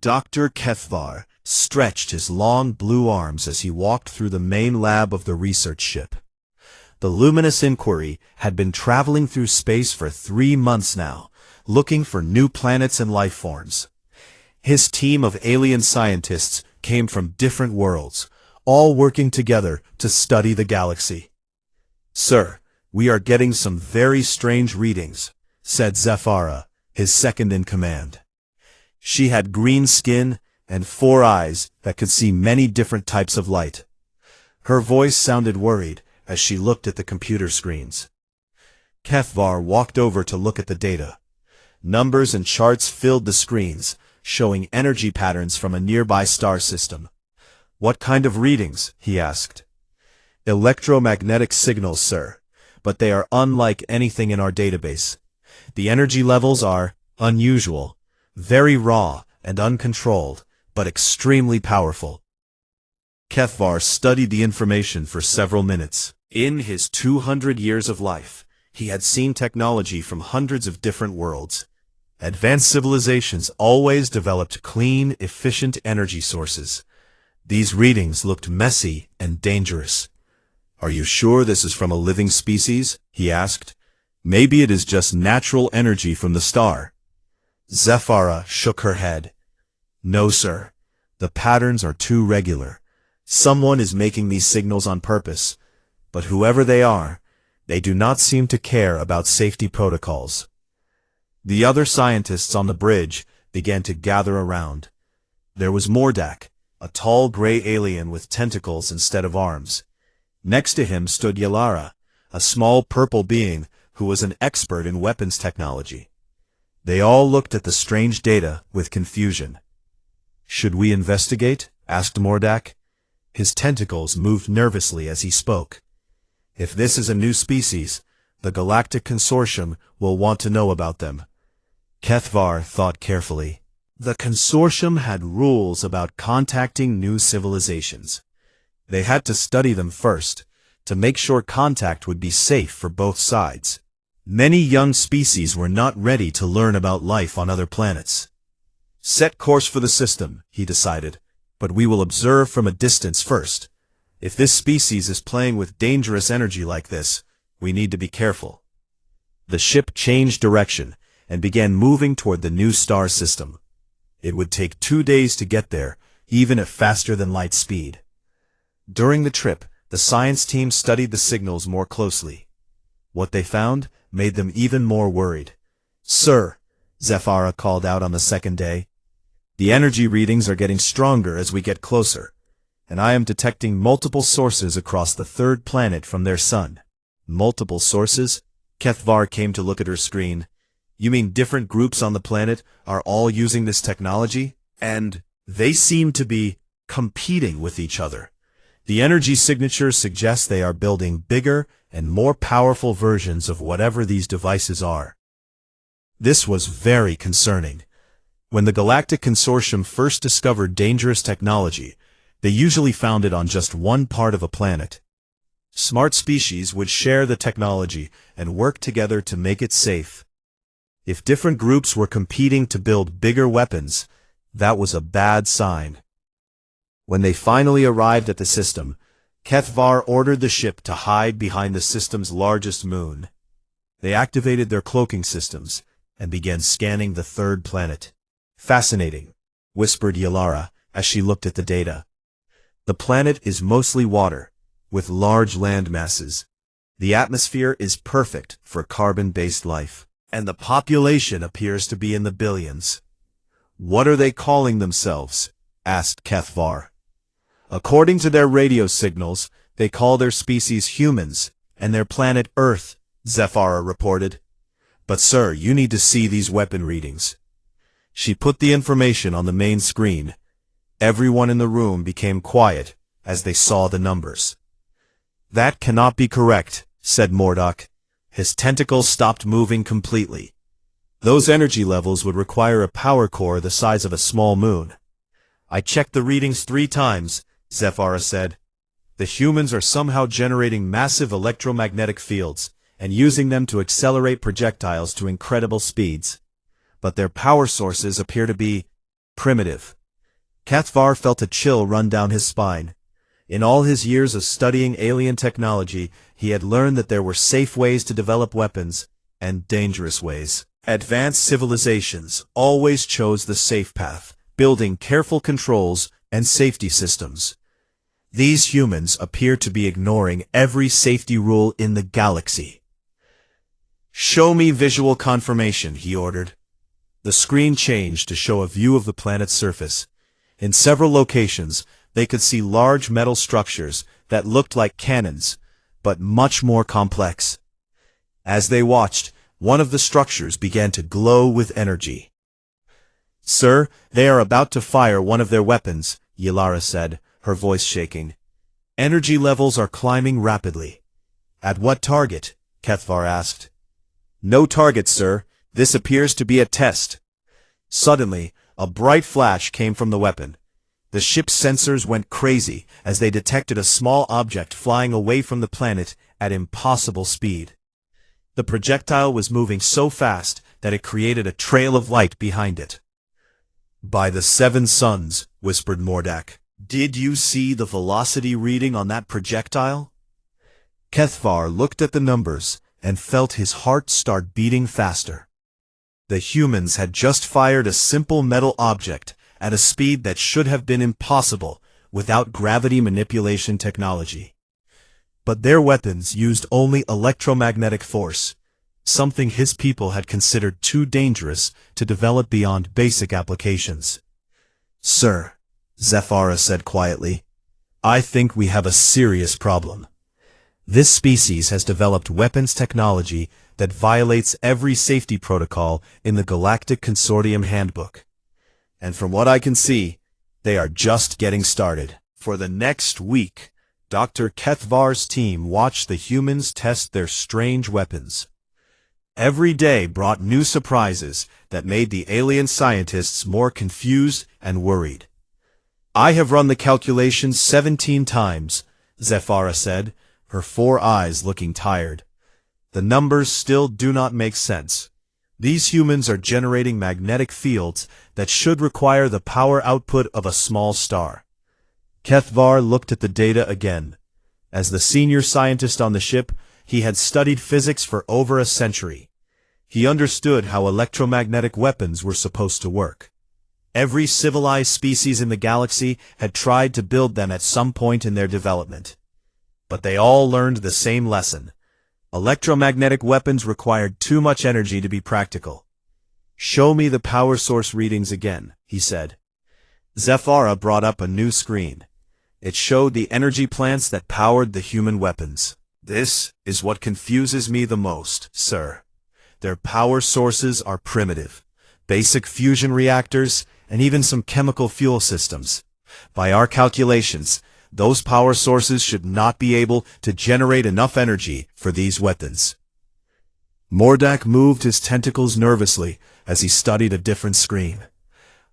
Dr. Kethvar stretched his long blue arms as he walked through the main lab of the research ship. The luminous inquiry had been traveling through space for 3 months now, looking for new planets and life forms. His team of alien scientists came from different worlds, all working together to study the galaxy. "Sir, we are getting some very strange readings," said Zephyra, his second-in-command. She had green skin and 4 eyes that could see many different types of light. Her voice sounded worried as she looked at the computer screens. Kethvar walked over to look at the data. Numbers and charts filled the screens, showing energy patterns from a nearby star system. "What kind of readings?" he asked. "Electromagnetic signals, sir, but they are unlike anything in our database. The energy levels are unusual, very raw and uncontrolled, but extremely powerful." Kethvar studied the information for several minutes. In his 200 years of life, he had seen technology from hundreds of different worlds. Advanced civilizations always developed clean, efficient energy sources. These readings looked messy and dangerous. "Are you sure this is from a living species?" he asked. "Maybe it is just natural energy from the star." Zephyra shook her head. "No, sir. The patterns are too regular. Someone is making these signals on purpose, but whoever they are, they do not seem to care about safety protocols." The other scientists on the bridge began to gather around. There was Mordak, a tall gray alien with tentacles instead of arms. Next to him stood Yalara, a small purple being who was an expert in weapons technology. They all looked at the strange data with confusion. "Should we investigate?" asked Mordak. His tentacles moved nervously as he spoke. "If this is a new species, the Galactic Consortium will want to know about them." Kethvar thought carefully. The Consortium had rules about contacting new civilizations. They had to study them first, to make sure contact would be safe for both sides. Many young species were not ready to learn about life on other planets. "Set course for the system," he decided, "but we will observe from a distance first. If this species is playing with dangerous energy like this, we need to be careful." The ship changed direction and began moving toward the new star system. It would take 2 days to get there, even at faster than light speed. During the trip, the science team studied the signals more closely. What they found made them even more worried. "Sir," Zephyra called out on the second day, "the energy readings are getting stronger as we get closer, and I am detecting multiple sources across the 3rd planet from their sun." "Multiple sources?" Kethvar came to look at her screen. "You mean different groups on the planet are all using this technology? And they seem to be competing with each other. The energy signatures suggest they are building bigger and more powerful versions of whatever these devices are." This was very concerning. When the Galactic Consortium first discovered dangerous technology, they usually found it on just one part of a planet. Smart species would share the technology and work together to make it safe. If different groups were competing to build bigger weapons, that was a bad sign. When they finally arrived at the system, Kethvar ordered the ship to hide behind the system's largest moon. They activated their cloaking systems and began scanning the 3rd planet. "Fascinating," whispered Yalara as she looked at the data. "The planet is mostly water, with large land masses. The atmosphere is perfect for carbon-based life, and the population appears to be in the billions." "What are they calling themselves?" asked Kethvar. "According to their radio signals, they call their species humans, and their planet Earth," Zephyra reported. "But sir, you need to see these weapon readings." She put the information on the main screen. Everyone in the room became quiet as they saw the numbers. "That cannot be correct," said Mordak. His tentacles stopped moving completely. "Those energy levels would require a power core the size of a small moon." "I checked the readings 3 times, Zephyra said. "The humans are somehow generating massive electromagnetic fields and using them to accelerate projectiles to incredible speeds. But their power sources appear to be Primitive. Cathvar felt a chill run down his spine. In all his years of studying alien technology, he had learned that there were safe ways to develop weapons, and dangerous ways. Advanced civilizations always chose the safe path, building careful controls and safety systems. These humans appear to be ignoring every safety rule in the galaxy. "Show me visual confirmation," he ordered. The screen changed to show a view of the planet's surface. In several locations, they could see large metal structures that looked like cannons, but much more complex. As they watched, one of the structures began to glow with energy. "Sir, they are about to fire one of their weapons," Yilara said, her voice shaking. "Energy levels are climbing rapidly." "At what target?" Cathvar asked. "No target, sir. This appears to be a test." Suddenly, a bright flash came from the weapon. The ship's sensors went crazy as they detected a small object flying away from the planet at impossible speed. The projectile was moving so fast that it created a trail of light behind it. "By the seven suns," whispered Mordak. "Did you see the velocity reading on that projectile?" Cathvar looked at the numbers and felt his heart start beating faster. The humans had just fired a simple metal object at a speed that should have been impossible without gravity manipulation technology. But their weapons used only electromagnetic force, something his people had considered too dangerous to develop beyond basic applications. "Sir," Zephyra said quietly, "I think we have a serious problem. This species has developed weapons technology that violates every safety protocol in the Galactic Consortium Handbook. And from what I can see, they are just getting started." For the next week, Dr. Cathvar's team watched the humans test their strange weapons. Every day brought new surprises that made the alien scientists more confused and worried. "I have run the calculations 17 times, Zephyra said, her 4 eyes looking tired. "The numbers still do not make sense. These humans are generating magnetic fields that should require the power output of a small star." Cathvar looked at the data again. As the senior scientist on the ship, he had studied physics for over a century. He understood how electromagnetic weapons were supposed to work. Every civilized species in the galaxy had tried to build them at some point in their development. But they all learned the same lesson. Electromagnetic weapons required too much energy to be practical. "Show me the power source readings again," he said. Zephyra brought up a new screen. It showed the energy plants that powered the human weapons. "This is what confuses me the most, sir. Their power sources are primitive. Basic fusion reactors, and even some chemical fuel systems. By our calculations, those power sources should not be able to generate enough energy for these weapons." Mordak moved his tentacles nervously as he studied a different screen.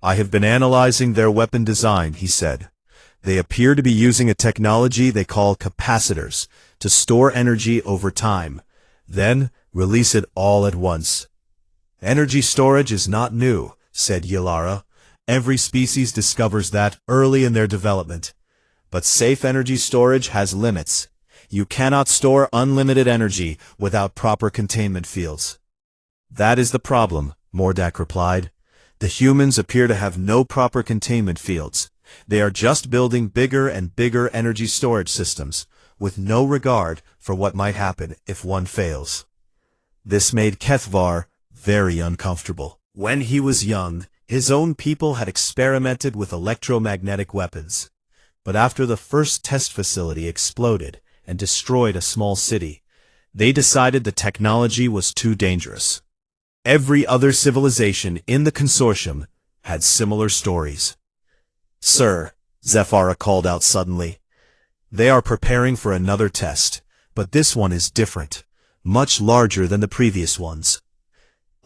"I have been analyzing their weapon design," he said. "They appear to be using a technology they call capacitors to store energy over time, then release it all at once." "Energy storage is not new," said Yilara. "Every species discovers that early in their development. But safe energy storage has limits. You cannot store unlimited energy without proper containment fields." "That is the problem," Mordak replied. "The humans appear to have no proper containment fields. They are just building bigger and bigger energy storage systems, with no regard for what might happen if one fails." This made Cathvar very uncomfortable. When he was young, his own people had experimented with electromagnetic weapons. But after the first test facility exploded and destroyed a small city, they decided the technology was too dangerous. Every other civilization in the consortium had similar stories. "Sir," Zephyra called out suddenly, "they are preparing for another test, but this one is different, much larger than the previous ones."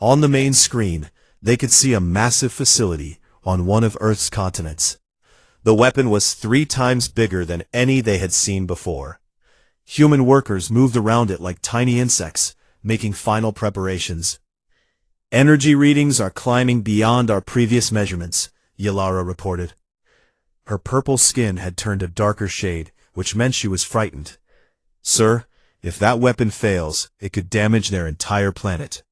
On the main screen, they could see a massive facility on one of Earth's continents. The weapon was 3 times bigger than any they had seen before. Human workers moved around it like tiny insects, making final preparations. "Energy readings are climbing beyond our previous measurements," Yalara reported. Her purple skin had turned a darker shade, which meant she was frightened. Sir, if that weapon fails, it could damage their entire planet.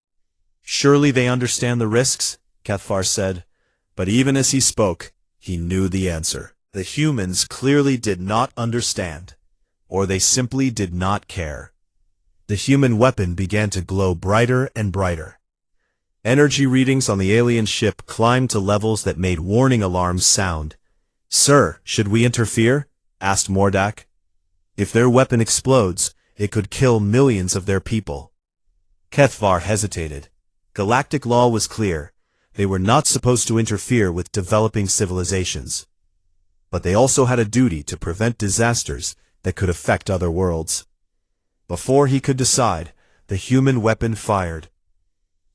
Surely they understand the risks, Cathvar said. But even as he spoke, he knew the answer. The humans clearly did not understand, or they simply did not care. The human weapon began to glow brighter and brighter. Energy readings on the alien ship climbed to levels that made warning alarms sound. Sir, should we interfere? Asked Mordak. If their weapon explodes, it could kill millions of their people. Cathvar hesitated. Galactic law was clear. They were not supposed to interfere with developing civilizations. But they also had a duty to prevent disasters that could affect other worlds. Before he could decide, the human weapon fired.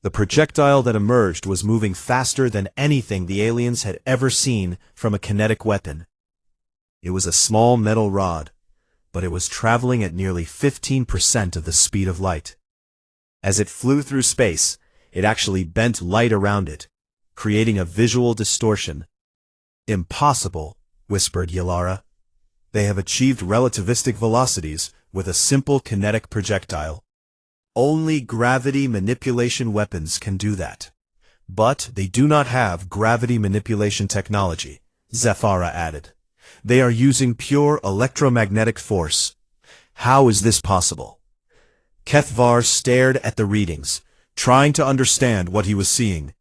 The projectile that emerged was moving faster than anything the aliens had ever seen from a kinetic weapon. It was a small metal rod, but it was traveling at nearly 15% of the speed of light. As it flew through space, it actually bent light around it, creating a visual distortion. Impossible, whispered Yalara. They have achieved relativistic velocities with a simple kinetic projectile. Only gravity manipulation weapons can do that. But they do not have gravity manipulation technology, Zephyra added. They are using pure electromagnetic force. How is this possible? Cathvar stared at the readings, trying to understand what he was seeing.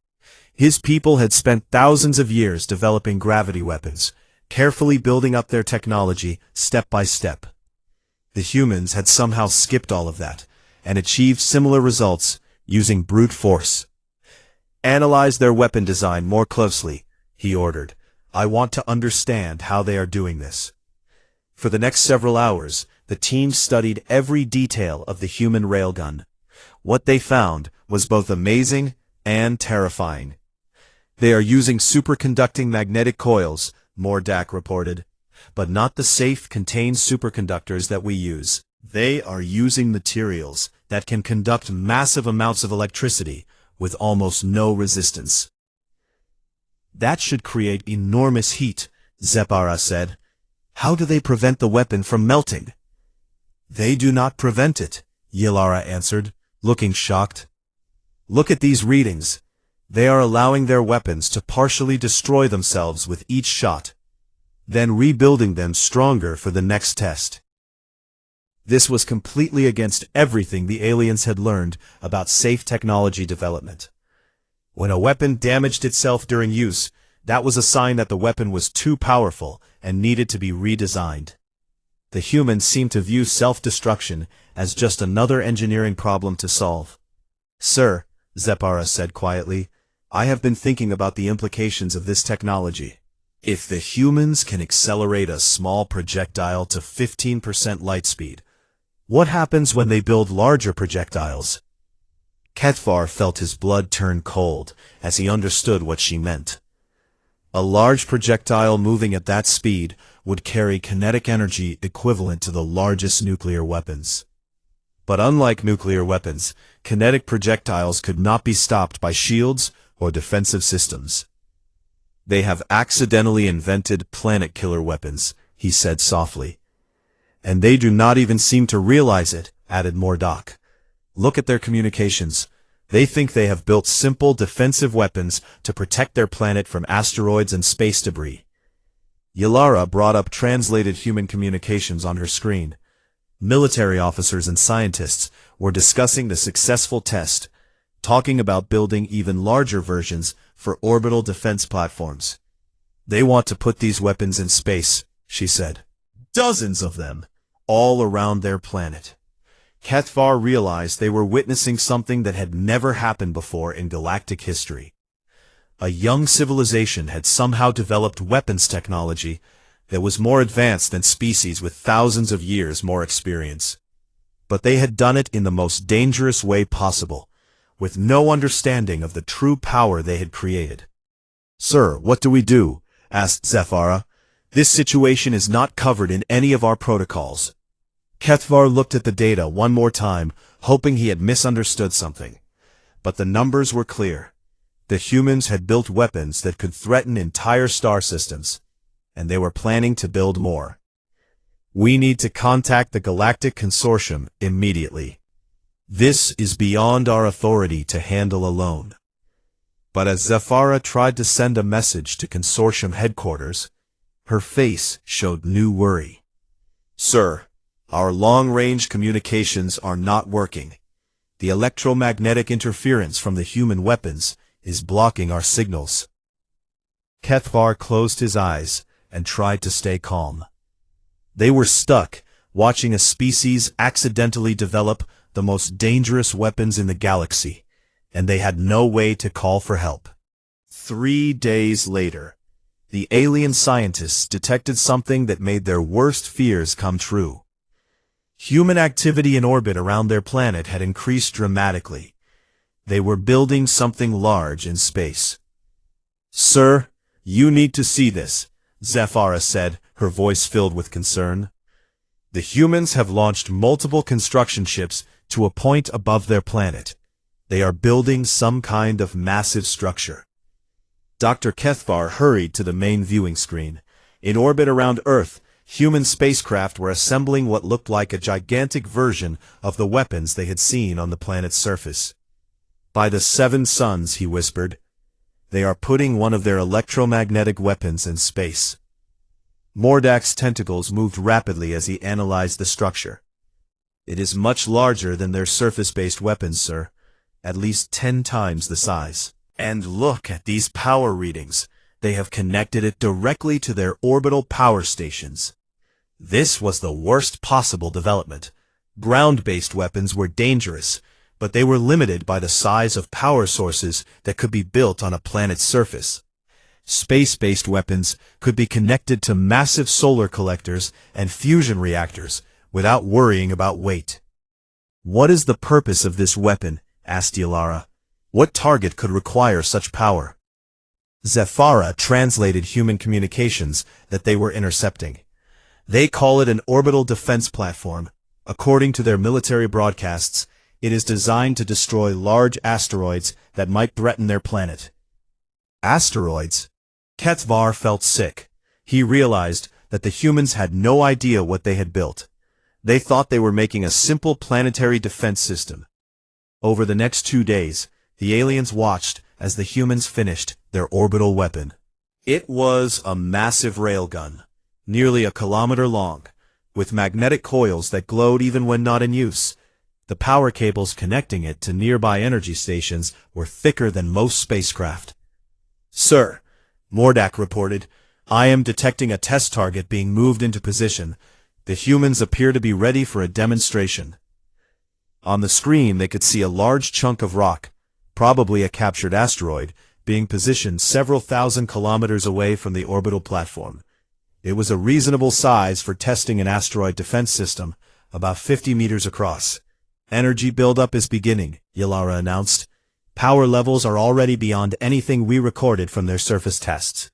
His people had spent thousands of years developing gravity weapons, carefully building up their technology step by step. The humans had somehow skipped all of that, and achieved similar results using brute force. Analyze their weapon design more closely, he ordered. I want to understand how they are doing this. For the next several hours, the team studied every detail of the human railgun. What they found was both amazing and terrifying. They are using superconducting magnetic coils, Mordak reported, but not the safe contained superconductors that we use. They are using materials that can conduct massive amounts of electricity with almost no resistance. That should create enormous heat, Zephyra said. How do they prevent the weapon from melting? They do not prevent it, Yalara answered, looking shocked. Look at these readings. They are allowing their weapons to partially destroy themselves with each shot, then rebuilding them stronger for the next test. This was completely against everything the aliens had learned about safe technology development. When a weapon damaged itself during use, that was a sign that the weapon was too powerful and needed to be redesigned. The humans seemed to view self-destruction as just another engineering problem to solve. Sir, Zephyra said quietly, I have been thinking about the implications of this technology. If the humans can accelerate a small projectile to 15% light speed, what happens when they build larger projectiles? Cathvar felt his blood turn cold as he understood what she meant. A large projectile moving at that speed would carry kinetic energy equivalent to the largest nuclear weapons. But unlike nuclear weapons, kinetic projectiles could not be stopped by shields or defensive systems. They have accidentally invented planet-killer weapons, he said softly. And they do not even seem to realize it, added Mordak. Look at their communications. They think they have built simple defensive weapons to protect their planet from asteroids and space debris. Yalara brought up translated human communications on her screen. Military officers and scientists were discussing the successful test, talking about building even larger versions for orbital defense platforms. They want to put these weapons in space, she said. Dozens of them, all around their planet. Cathvar realized they were witnessing something that had never happened before in galactic history. A young civilization had somehow developed weapons technology that was more advanced than species with thousands of years more experience. But they had done it in the most dangerous way possible, with no understanding of the true power they had created. Sir, what do we do? Asked Zephyra. This situation is not covered in any of our protocols. Cathvar looked at the data one more time, hoping he had misunderstood something. But the numbers were clear. The humans had built weapons that could threaten entire star systems, and they were planning to build more. We need to contact the Galactic Consortium immediately. This is beyond our authority to handle alone. But as Zephyra tried to send a message to Consortium headquarters, her face showed new worry. Sir, our long-range communications are not working. The electromagnetic interference from the human weapons is blocking our signals. Kethvar closed his eyes and tried to stay calm. They were stuck, watching a species accidentally develop the most dangerous weapons in the galaxy, and they had no way to call for help. 3 days later, the alien scientists detected something that made their worst fears come true. Human activity in orbit around their planet had increased dramatically. They were building something large in space. Sir, you need to see this, Zephyra said, her voice filled with concern. The humans have launched multiple construction ships to a point above their planet. They are building some kind of massive structure. Dr. Kethvar hurried to the main viewing screen. In orbit around Earth, human spacecraft were assembling what looked like a gigantic version of the weapons they had seen on the planet's surface. By the 7 suns, he whispered, they are putting one of their electromagnetic weapons in space. Mordak's tentacles moved rapidly as he analyzed the structure. It is much larger than their surface-based weapons, sir, at least 10 times the size. And look at these power readings. They have connected it directly to their orbital power stations. This was the worst possible development. Ground-based weapons were dangerous, but they were limited by the size of power sources that could be built on a planet's surface. Space-based weapons could be connected to massive solar collectors and fusion reactors without worrying about weight. What is the purpose of this weapon? Asked Yalara. What target could require such power? Zephyra translated human communications that they were intercepting. They call it an orbital defense platform. According to their military broadcasts, it is designed to destroy large asteroids that might threaten their planet. Asteroids? Kethvar felt sick. He realized that the humans had no idea what they had built. They thought they were making a simple planetary defense system. Over the next 2 days, the aliens watched as the humans finished their orbital weapon. It was a massive railgun, nearly a kilometer long, with magnetic coils that glowed even when not in use. The power cables connecting it to nearby energy stations were thicker than most spacecraft. Sir, Mordak reported, I am detecting a test target being moved into position. The humans appear to be ready for a demonstration. On the screen they could see a large chunk of rock, probably a captured asteroid, being positioned several thousand kilometers away from the orbital platform. It was a reasonable size for testing an asteroid defense system, about 50 meters across. Energy buildup is beginning, Yalara announced. Power levels are already beyond anything we recorded from their surface tests.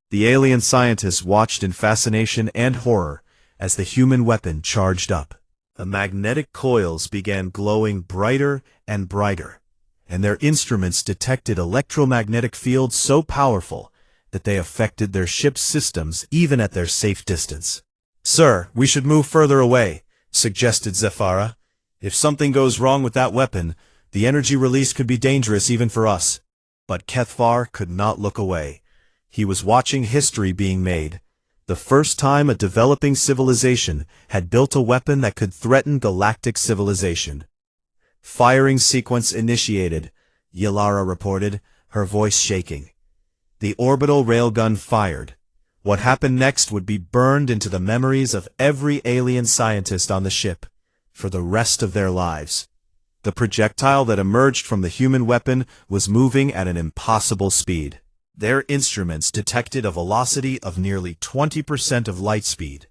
The alien scientists watched in fascination and horror as the human weapon charged up. The magnetic coils began glowing brighter and brighter, and their instruments detected electromagnetic fields so powerful that they affected their ship's systems even at their safe distance. Sir, we should move further away, suggested Zephyra. If something goes wrong with that weapon, the energy release could be dangerous even for us. But Kethvar could not look away. He was watching history being made. The first time a developing civilization had built a weapon that could threaten galactic civilization. Firing sequence initiated, Yalara reported, her voice shaking. The orbital railgun fired. What happened next would be burned into the memories of every alien scientist on the ship, for the rest of their lives. The projectile that emerged from the human weapon was moving at an impossible speed. Their instruments detected a velocity of nearly 20% of light speed,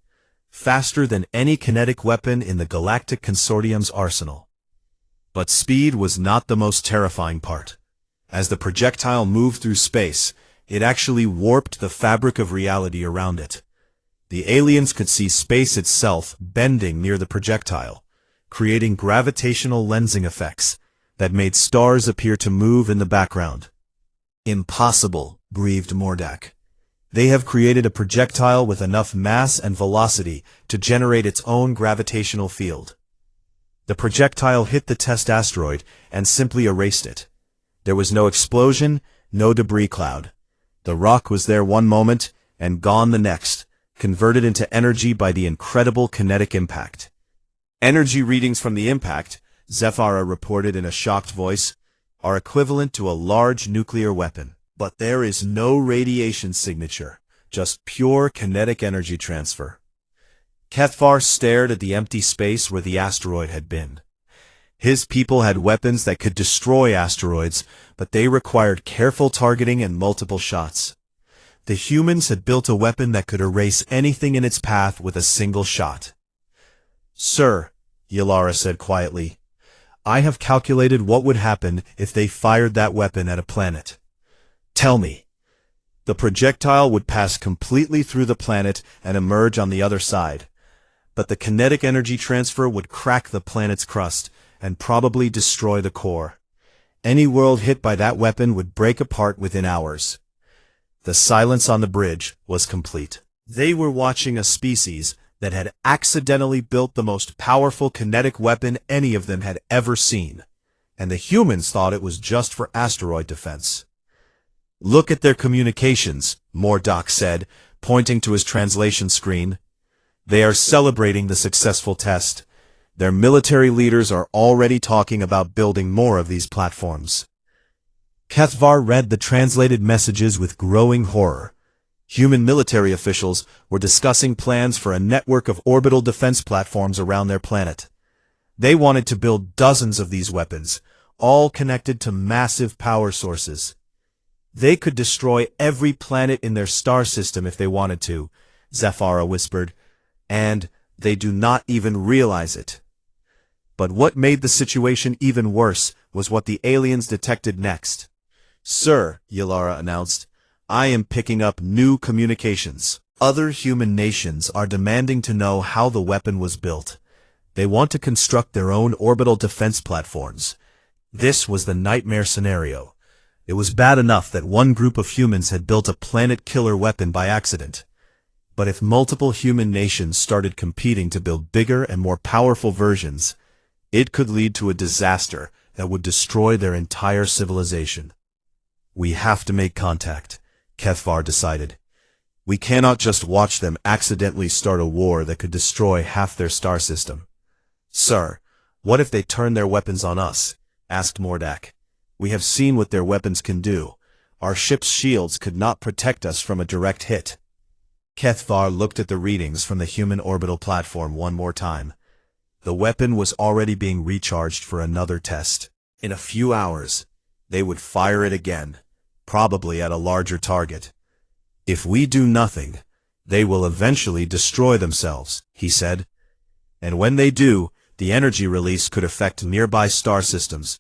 faster than any kinetic weapon in the Galactic Consortium's arsenal. But speed was not the most terrifying part. As the projectile moved through space, it actually warped the fabric of reality around it. The aliens could see space itself bending near the projectile, creating gravitational lensing effects that made stars appear to move in the background. Impossible, breathed Mordak. They have created a projectile with enough mass and velocity to generate its own gravitational field. The projectile hit the test asteroid and simply erased it. There was no explosion, no debris cloud. The rock was there one moment and gone the next, converted into energy by the incredible kinetic impact. Energy readings from the impact, Zephyra reported in a shocked voice, are equivalent to a large nuclear weapon. But there is no radiation signature, just pure kinetic energy transfer. Kethvar stared at the empty space where the asteroid had been. His people had weapons that could destroy asteroids, but they required careful targeting and multiple shots. The humans had built a weapon that could erase anything in its path with a single shot. "Sir," Yalara said quietly, "I have calculated what would happen if they fired that weapon at a planet. Tell me." The projectile would pass completely through the planet and emerge on the other side. But the kinetic energy transfer would crack the planet's crust and probably destroy the core. Any world hit by that weapon would break apart within hours. The silence on the bridge was complete. They were watching a species that had accidentally built the most powerful kinetic weapon any of them had ever seen, and the humans thought it was just for asteroid defense. "Look at their communications," Mordak said, pointing to his translation screen. "They are celebrating the successful test. Their military leaders are already talking about building more of these platforms." Kethvar read the translated messages with growing horror. Human military officials were discussing plans for a network of orbital defense platforms around their planet. They wanted to build dozens of these weapons, all connected to massive power sources. They could destroy every planet in their star system if they wanted to, Zephyra whispered, and they do not even realize it. But what made the situation even worse was what the aliens detected next. "Sir," Yalara announced, "I am picking up new communications. Other human nations are demanding to know how the weapon was built. They want to construct their own orbital defense platforms." This was the nightmare scenario. It was bad enough that one group of humans had built a planet-killer weapon by accident. But if multiple human nations started competing to build bigger and more powerful versions, it could lead to a disaster that would destroy their entire civilization. "We have to make contact," Kethvar decided. "We cannot just watch them accidentally start a war that could destroy half their star system." "Sir, what if they turn their weapons on us?" asked Mordak. "We have seen what their weapons can do. Our ship's shields could not protect us from a direct hit." Kethvar looked at the readings from the human orbital platform one more time. The weapon was already being recharged for another test. In a few hours, they would fire it again, probably at a larger target. "If we do nothing, they will eventually destroy themselves," he said. "And when they do, the energy release could affect nearby star systems.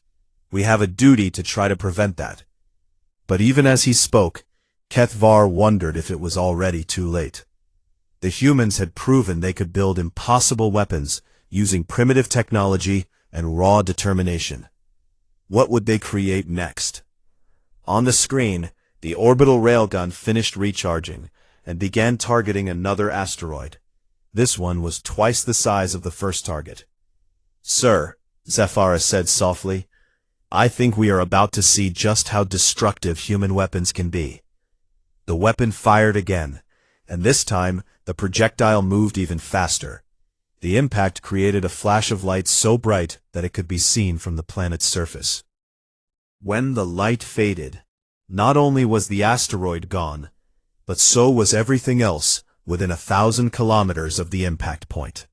We have a duty to try to prevent that." But even as he spoke, Kethvar wondered if it was already too late. The humans had proven they could build impossible weapons using primitive technology and raw determination. What would they create next? On the screen, the orbital railgun finished recharging and began targeting another asteroid. This one was twice the size of the first target. "Sir," Zephyra said softly, "I think we are about to see just how destructive human weapons can be." The weapon fired again, and this time the projectile moved even faster. The impact created a flash of light so bright that it could be seen from the planet's surface. When the light faded, not only was the asteroid gone, but so was everything else within 1,000 kilometers of the impact point.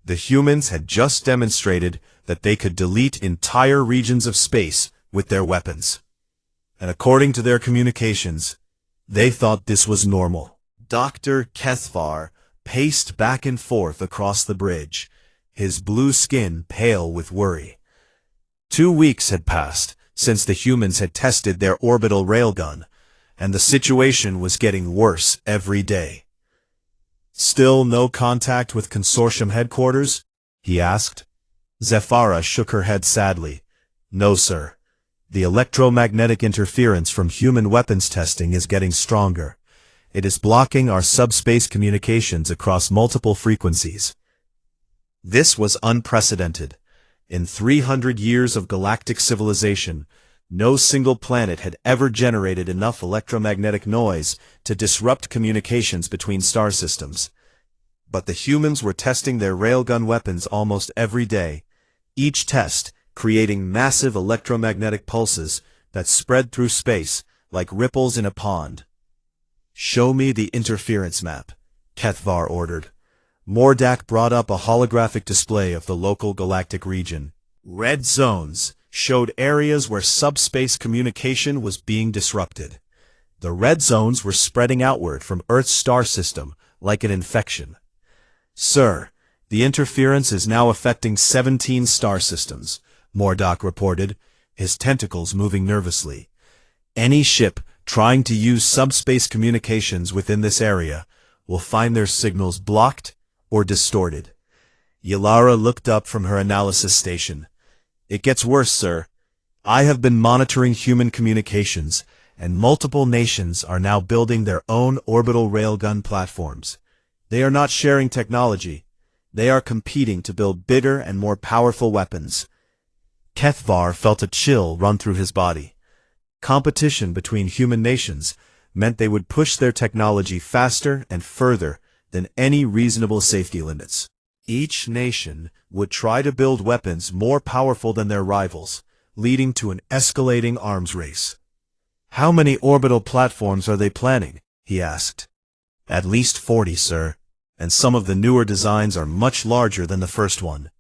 The humans had just demonstrated that they could delete entire regions of space with their weapons. And according to their communications, they thought this was normal. Dr. Kethvar paced back and forth across the bridge, his blue skin pale with worry. 2 weeks had passed since the humans had tested their orbital railgun, and the situation was getting worse every day. "Still no contact with Consortium headquarters?" he asked. Zephyra shook her head sadly. "No, sir. The electromagnetic interference from human weapons testing is getting stronger. It is blocking our subspace communications across multiple frequencies. This was unprecedented. In 300 years of galactic civilization, no single planet had ever generated enough electromagnetic noise to disrupt communications between star systems. But the humans were testing their railgun weapons almost every day, each test creating massive electromagnetic pulses that spread through space like ripples in a pond. "Show me the interference map," Kethvar ordered. Mordak brought up a holographic display of the local galactic region. Red zones showed areas where subspace communication was being disrupted. The red zones were spreading outward from Earth's star system like an infection. "Sir, the interference is now affecting 17 star systems," Mordak reported, his tentacles moving nervously. "Any ship trying to use subspace communications within this area will find their signals blocked or distorted." Yalara looked up from her analysis station. "It gets worse, sir. I have been monitoring human communications, and multiple nations are now building their own orbital railgun platforms. They are not sharing technology. They are competing to build bigger and more powerful weapons." Kethvar felt a chill run through his body. Competition between human nations meant they would push their technology faster and further than any reasonable safety limits. Each nation would try to build weapons more powerful than their rivals, leading to an escalating arms race. "How many orbital platforms are they planning?" he asked. "At least 40, sir, and some of the newer designs are much larger than the first one.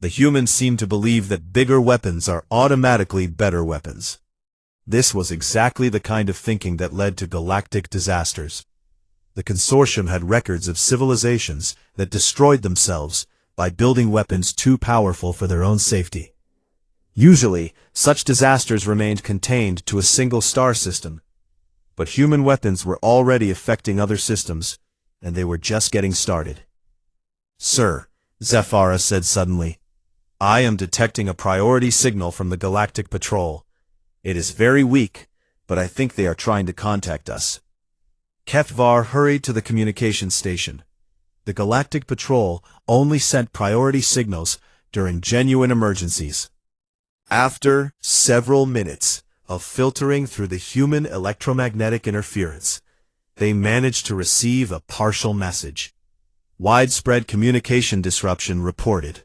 The humans seem to believe that bigger weapons are automatically better weapons." This was exactly the kind of thinking that led to galactic disasters. The consortium had records of civilizations that destroyed themselves by building weapons too powerful for their own safety. Usually, such disasters remained contained to a single star system, but human weapons were already affecting other systems, and they were just getting started. "Sir," Zephyra said suddenly, "I am detecting a priority signal from the Galactic Patrol. It is very weak, but I think they are trying to contact us." Kethvar hurried to the communication station. The Galactic Patrol only sent priority signals during genuine emergencies. After several minutes of filtering through the human electromagnetic interference, they managed to receive a partial message. "Widespread communication disruption reported.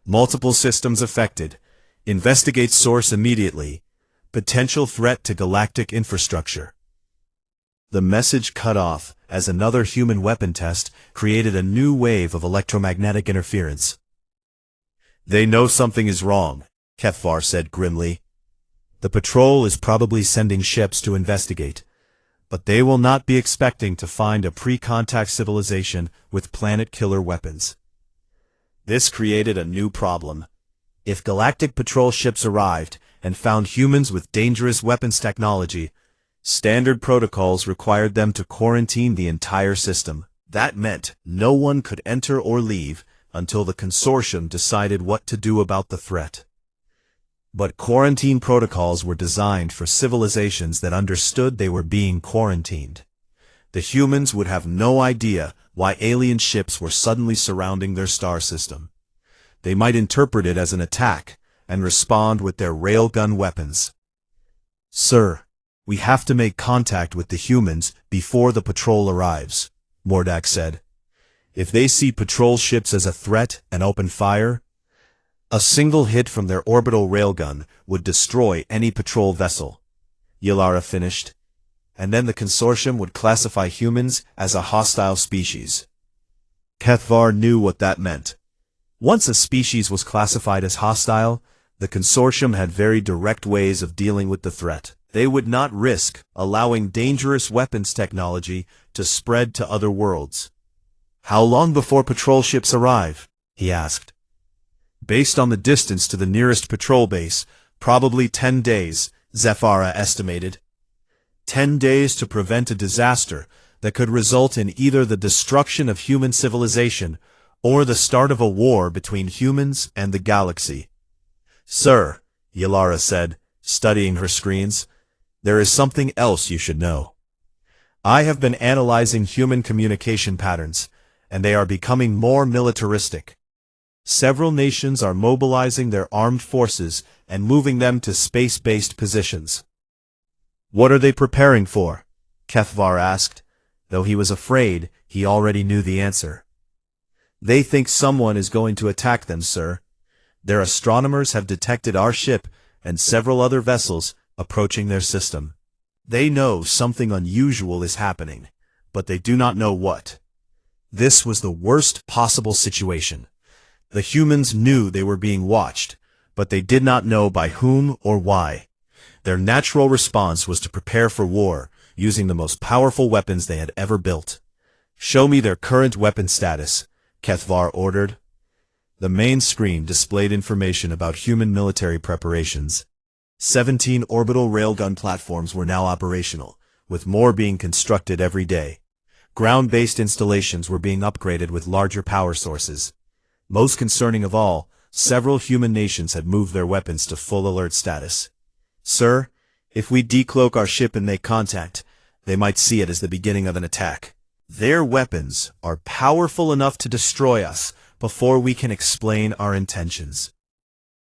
Multiple systems affected. Investigate source immediately. Potential threat to galactic infrastructure." The message cut off as another human weapon test created a new wave of electromagnetic interference. "They know something is wrong," Kethvar said grimly. "The patrol is probably sending ships to investigate, but they will not be expecting to find a pre-contact civilization with planet-killer weapons." This created a new problem. If Galactic Patrol ships arrived and found humans with dangerous weapons technology, standard protocols required them to quarantine the entire system. That meant no one could enter or leave until the consortium decided what to do about the threat. But quarantine protocols were designed for civilizations that understood they were being quarantined. The humans would have no idea why alien ships were suddenly surrounding their star system. They might interpret it as an attack and respond with their railgun weapons. "Sir, we have to make contact with the humans before the patrol arrives," Mordak said. "If they see patrol ships as a threat and open fire, a single hit from their orbital railgun would destroy any patrol vessel." Yalara finished. "And then the consortium would classify humans as a hostile species." Kethvar knew what that meant. Once a species was classified as hostile, the consortium had very direct ways of dealing with the threat. They would not risk allowing dangerous weapons technology to spread to other worlds. "How long before patrol ships arrive?" he asked. "Based on the distance to the nearest patrol base, probably 10 days, Zephyra estimated. 10 days to prevent a disaster that could result in either the destruction of human civilization or the start of a war between humans and the galaxy." "Sir," Yalara said, studying her screens. "There is something else you should know. I have been analyzing human communication patterns, and they are becoming more militaristic. Several nations are mobilizing their armed forces and moving them to space-based positions." "What are they preparing for?" Kethvar asked. Though he was afraid, he already knew the answer. "They think someone is going to attack them, sir. Their astronomers have detected our ship and several other vessels approaching their system. They know something unusual is happening, but they do not know what." This was the worst possible situation. The humans knew they were being watched, but they did not know by whom or why. Their natural response was to prepare for war, using the most powerful weapons they had ever built. "Show me their current weapon status," Kethvar ordered. The main screen displayed information about human military preparations. 17 orbital railgun platforms were now operational, with more being constructed every day. Ground-based installations were being upgraded with larger power sources. Most concerning of all, several human nations had moved their weapons to full alert status. "Sir, if we decloak our ship and make contact, they might see it as the beginning of an attack. Their weapons are powerful enough to destroy us before we can explain our intentions.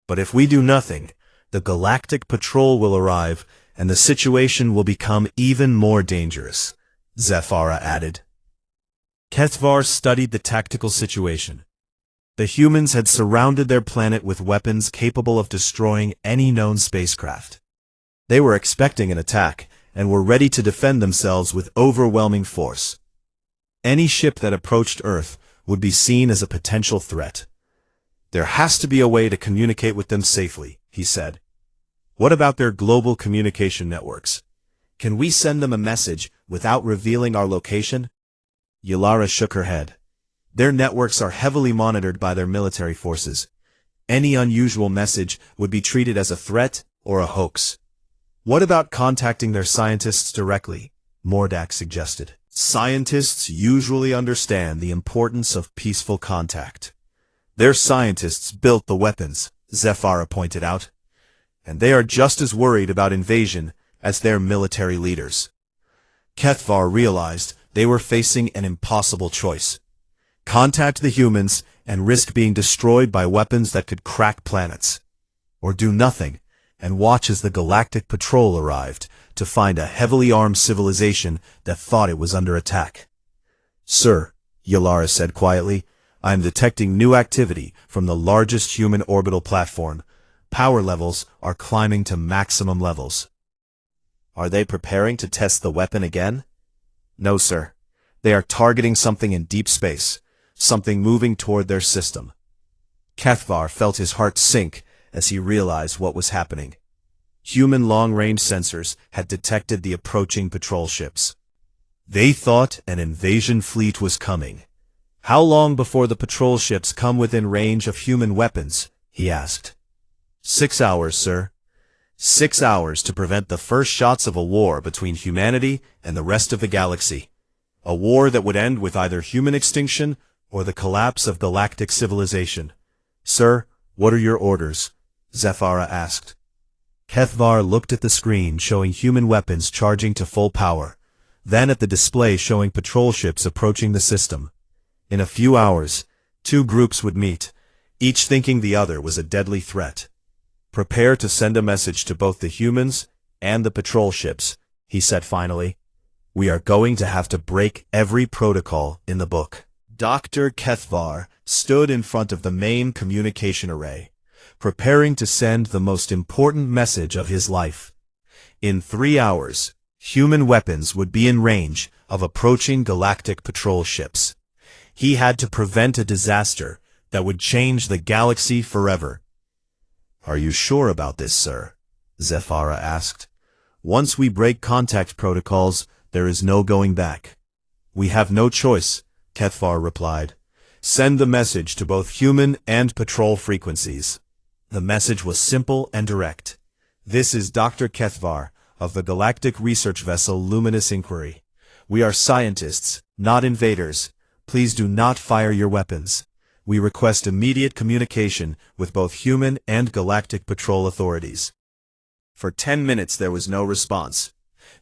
But if we do nothing, the Galactic Patrol will arrive, and the situation will become even more dangerous," Zephyra added. Kethvar studied the tactical situation. The humans had surrounded their planet with weapons capable of destroying any known spacecraft. They were expecting an attack, and were ready to defend themselves with overwhelming force. Any ship that approached Earth would be seen as a potential threat. "There has to be a way to communicate with them safely," he said. "What about their global communication networks? Can we send them a message without revealing our location?" Yalara shook her head. "Their networks are heavily monitored by their military forces. Any unusual message would be treated as a threat or a hoax." "What about contacting their scientists directly?" Mordak suggested. "Scientists usually understand the importance of peaceful contact. Their scientists built the weapons," Zephyra pointed out, "and they are just as worried about invasion as their military leaders." Kethvar realized they were facing an impossible choice. Contact the humans and risk being destroyed by weapons that could crack planets. Or do nothing and watch as the Galactic Patrol arrived to find a heavily armed civilization that thought it was under attack. "Sir," Yalara said quietly, "I am detecting new activity from the largest human orbital platform. Power levels are climbing to maximum levels." "Are they preparing to test the weapon again?" "No, sir. They are targeting something in deep space, something moving toward their system." Kethvar felt his heart sink as he realized what was happening. Human long-range sensors had detected the approaching patrol ships. They thought an invasion fleet was coming. "How long before the patrol ships come within range of human weapons?" he asked. 6 hours, sir. 6 hours to prevent the first shots of a war between humanity and the rest of the galaxy. A war that would end with either human extinction or the collapse of galactic civilization. "Sir, what are your orders?" Zephyra asked. Kethvar looked at the screen showing human weapons charging to full power, then at the display showing patrol ships approaching the system. In a few hours, 2 groups would meet, each thinking the other was a deadly threat. "Prepare to send a message to both the humans and the patrol ships," he said finally. "We are going to have to break every protocol in the book." Dr. Kethvar stood in front of the main communication array, preparing to send the most important message of his life. In 3 hours, human weapons would be in range of approaching galactic patrol ships. He had to prevent a disaster that would change the galaxy forever. "Are you sure about this, sir?" Zephyra asked. "Once we break contact protocols, there is no going back." "We have no choice," Kethvar replied. "Send the message to both human and patrol frequencies." The message was simple and direct. "This is Dr. Kethvar of the galactic research vessel Luminous Inquiry. We are scientists, not invaders. Please do not fire your weapons. We request immediate communication with both human and galactic patrol authorities." For 10 minutes there was no response.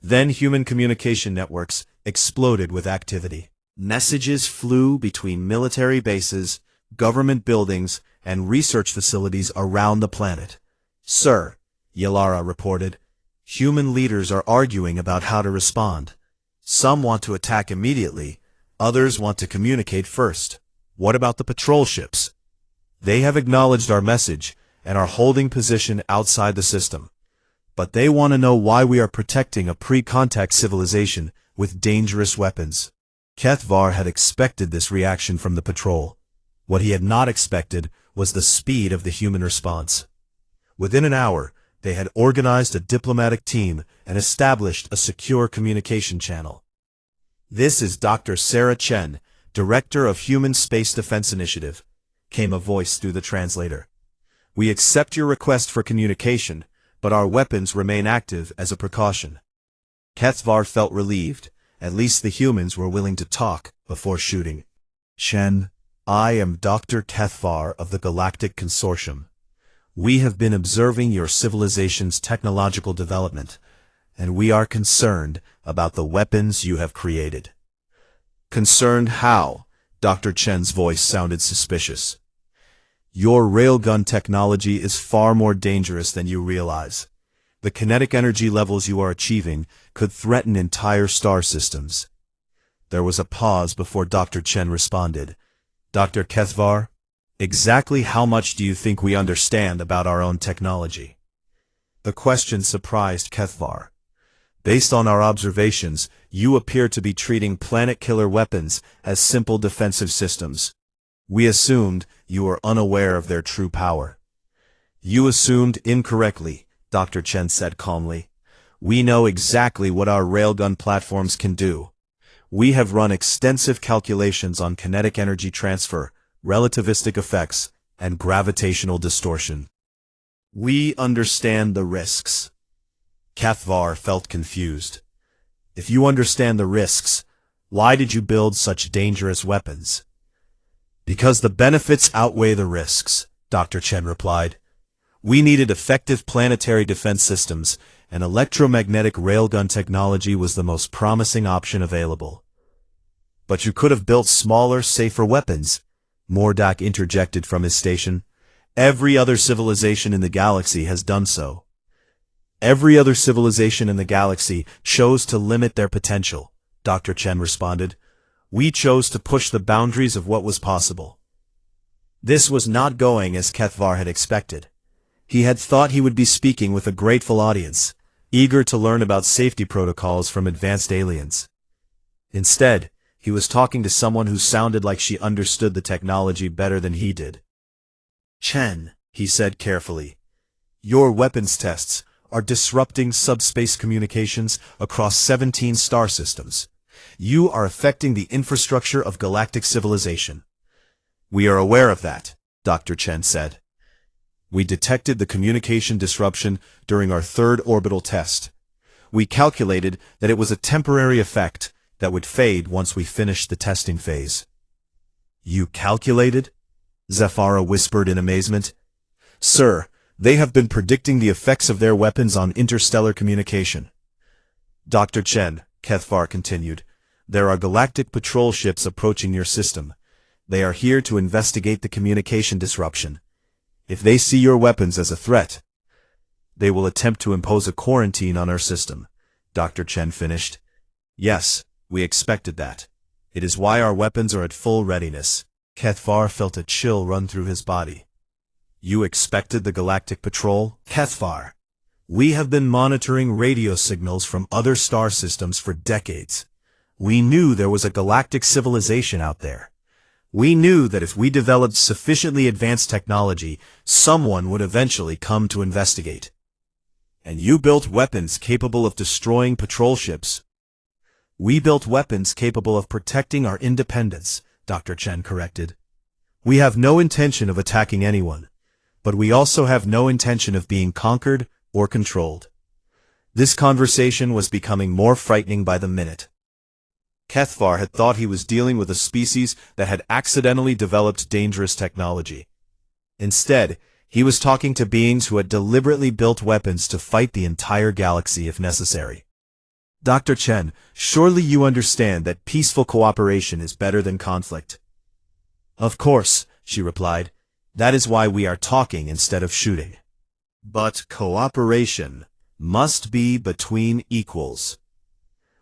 Then human communication networks exploded with activity. Messages flew between military bases, government buildings, and research facilities around the planet. "Sir," Yalara reported, "human leaders are arguing about how to respond. Some want to attack immediately, others want to communicate first. What about the patrol ships? They have acknowledged our message and are holding position outside the system. But they want to know why we are protecting a pre-contact civilization with dangerous weapons." Kethvar had expected this reaction from the patrol. What he had not expected was the speed of the human response. Within an hour, they had organized a diplomatic team and established a secure communication channel. "This is Dr. Sarah Chen, Director of Human Space Defense Initiative," came a voice through the translator. "We accept your request for communication, but our weapons remain active as a precaution." Kethvar felt relieved. At least the humans were willing to talk before shooting. "Chen, I am Dr. Kethvar of the Galactic Consortium. We have been observing your civilization's technological development, and we are concerned about the weapons you have created." "Concerned how?" Dr. Chen's voice sounded suspicious. "Your railgun technology is far more dangerous than you realize. The kinetic energy levels you are achieving could threaten entire star systems." There was a pause before Dr. Chen responded. "Dr. Kethvar, exactly how much do you think we understand about our own technology?" The question surprised Kethvar. "Based on our observations, you appear to be treating planet-killer weapons as simple defensive systems. We assumed you were unaware of their true power." "You assumed incorrectly," Dr. Chen said calmly. "We know exactly what our railgun platforms can do. We have run extensive calculations on kinetic energy transfer, relativistic effects, and gravitational distortion. We understand the risks." Kethvar felt confused. "If you understand the risks, why did you build such dangerous weapons?" "Because the benefits outweigh the risks," Dr. Chen replied. "We needed effective planetary defense systems, and electromagnetic railgun technology was the most promising option available." "But you could have built smaller, safer weapons," Mordak interjected from his station. "Every other civilization in the galaxy has done so." "Every other civilization in the galaxy chose to limit their potential," Dr. Chen responded. "We chose to push the boundaries of what was possible." This was not going as Kethvar had expected. He had thought he would be speaking with a grateful audience, eager to learn about safety protocols from advanced aliens. Instead, he was talking to someone who sounded like she understood the technology better than he did. "Chen," he said carefully, "your weapons tests are disrupting subspace communications across 17 star systems. You are affecting the infrastructure of galactic civilization." "We are aware of that," Dr. Chen said. "We detected the communication disruption during our third orbital test. We calculated that it was a temporary effect that would fade once we finished the testing phase." "You calculated?" Zafara whispered in amazement. "Sir, they have been predicting the effects of their weapons on interstellar communication." "Dr. Chen," Kethvar continued, "there are galactic patrol ships approaching your system. They are here to investigate the communication disruption. If they see your weapons as a threat, they will attempt to impose a quarantine on our system," Dr. Chen finished. "Yes, we expected that. It is why our weapons are at full readiness." Kethvar felt a chill run through his body. "You expected the Galactic Patrol?" "Kethvar, we have been monitoring radio signals from other star systems for decades. We knew there was a galactic civilization out there. We knew that if we developed sufficiently advanced technology, someone would eventually come to investigate." "And you built weapons capable of destroying patrol ships?" "We built weapons capable of protecting our independence," Dr. Chen corrected. "We have no intention of attacking anyone, but we also have no intention of being conquered or controlled." This conversation was becoming more frightening by the minute. Kethvar had thought he was dealing with a species that had accidentally developed dangerous technology. Instead, He was talking to beings who had deliberately built weapons to fight the entire galaxy if necessary. Dr. Chen, surely you understand that peaceful cooperation is better than conflict. Of course, she replied. That is why we are talking instead of shooting. But cooperation must be between equals.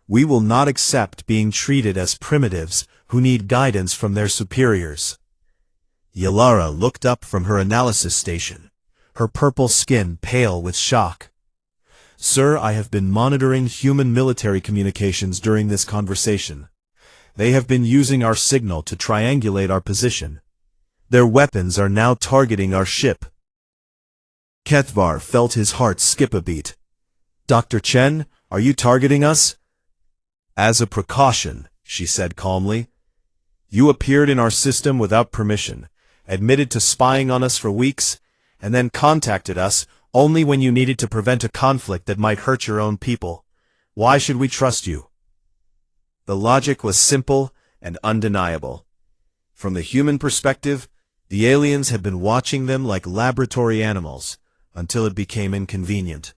We will not accept being treated as primitives who need guidance from their superiors. Yalara looked up from her analysis station, her purple skin pale with shock. Sir, I have been monitoring human military communications during this conversation. They have been using our signal to triangulate our position. Their weapons are now targeting our ship. Kethvar felt his heart skip a beat. Dr. Chen, are you targeting us? As a precaution, she said calmly. You appeared in our system without permission, admitted to spying on us for weeks, and then contacted us only when you needed to prevent a conflict that might hurt your own people. Why should we trust you? The logic was simple and undeniable. From the human perspective, the aliens had been watching them like laboratory animals until it became inconvenient.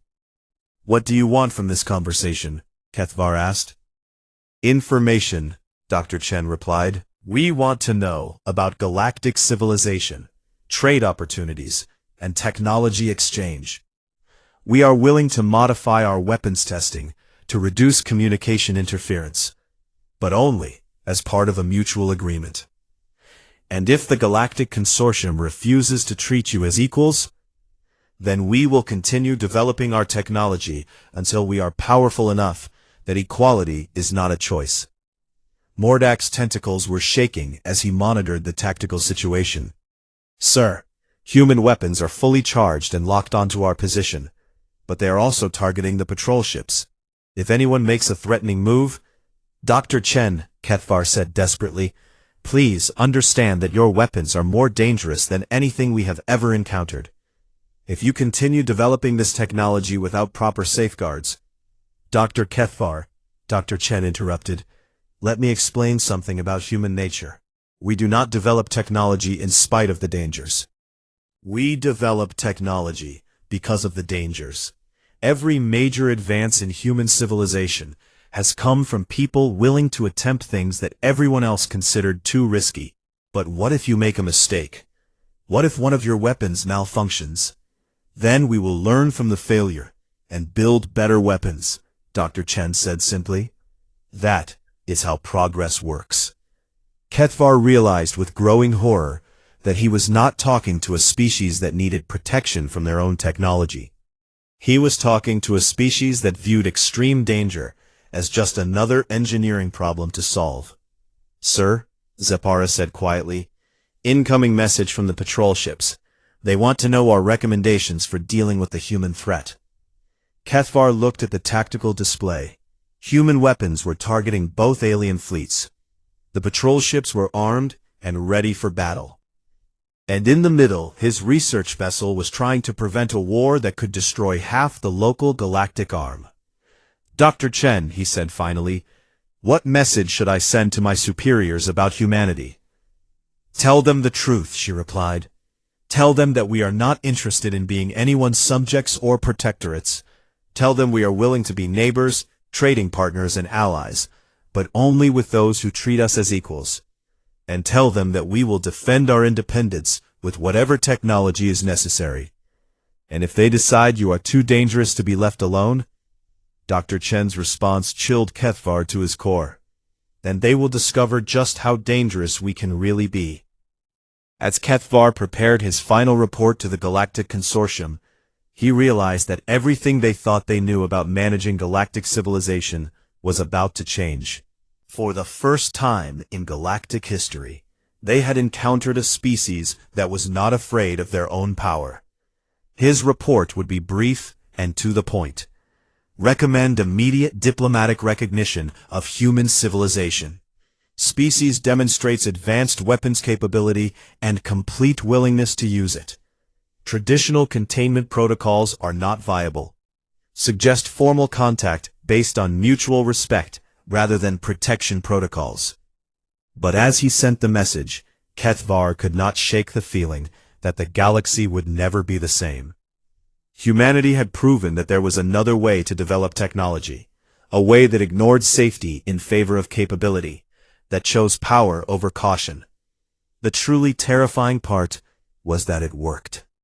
What do you want from this conversation? Kethvar asked. Information, Dr. Chen replied. We want to know about galactic civilization, trade opportunities, and technology exchange. We are willing to modify our weapons testing to reduce communication interference, but only as part of a mutual agreement. And if the Galactic Consortium refuses to treat you as equals, then we will continue developing our technology until we are powerful enough that equality is not a choice. Mordak's tentacles were shaking as he monitored the tactical situation. Sir, human weapons are fully charged and locked onto our position, but they are also targeting the patrol ships. If anyone makes a threatening move, Dr. Chen, Kethvar said desperately, please understand that your weapons are more dangerous than anything we have ever encountered. If you continue developing this technology without proper safeguards, Dr. Kethvar, Dr. Chen interrupted, let me explain something about human nature. We do not develop technology in spite of the dangers. We develop technology because of the dangers. Every major advance in human civilization has come from people willing to attempt things that everyone else considered too risky. But what if you make a mistake? What if one of your weapons malfunctions? Then we will learn from the failure and build better weapons, Dr. Chen said simply. That is how progress works. Kethvar realized with growing horror that he was not talking to a species that needed protection from their own technology. He was talking to a species that viewed extreme danger as just another engineering problem to solve. Sir, Zepara said quietly, incoming message from the patrol ships. They want to know our recommendations for dealing with the human threat. Kethvar looked at the tactical display. Human weapons were targeting both alien fleets. The patrol ships were armed and ready for battle. And in the middle, his research vessel was trying to prevent a war that could destroy half the local galactic arm. Dr. Chen, he said finally, what message should I send to my superiors about humanity? Tell them the truth, she replied. Tell them that we are not interested in being anyone's subjects or protectorates. Tell them we are willing to be neighbors, trading partners, and allies, but only with those who treat us as equals. And tell them that we will defend our independence with whatever technology is necessary. And if they decide you are too dangerous to be left alone, Dr. Chen's response chilled Kethvar to his core. Then they will discover just how dangerous we can really be. As Kethvar prepared his final report to the Galactic Consortium, he realized that everything they thought they knew about managing galactic civilization was about to change. For the first time in galactic history, they had encountered a species that was not afraid of their own power. His report would be brief and to the point. Recommend immediate diplomatic recognition of human civilization. Species demonstrates advanced weapons capability and complete willingness to use it. Traditional containment protocols are not viable. Suggest formal contact based on mutual respect rather than protection protocols. But as he sent the message, Kethvar could not shake the feeling that the galaxy would never be the same. Humanity had proven that there was another way to develop technology, a way that ignored safety in favor of capability, that chose power over caution. The truly terrifying part was that it worked.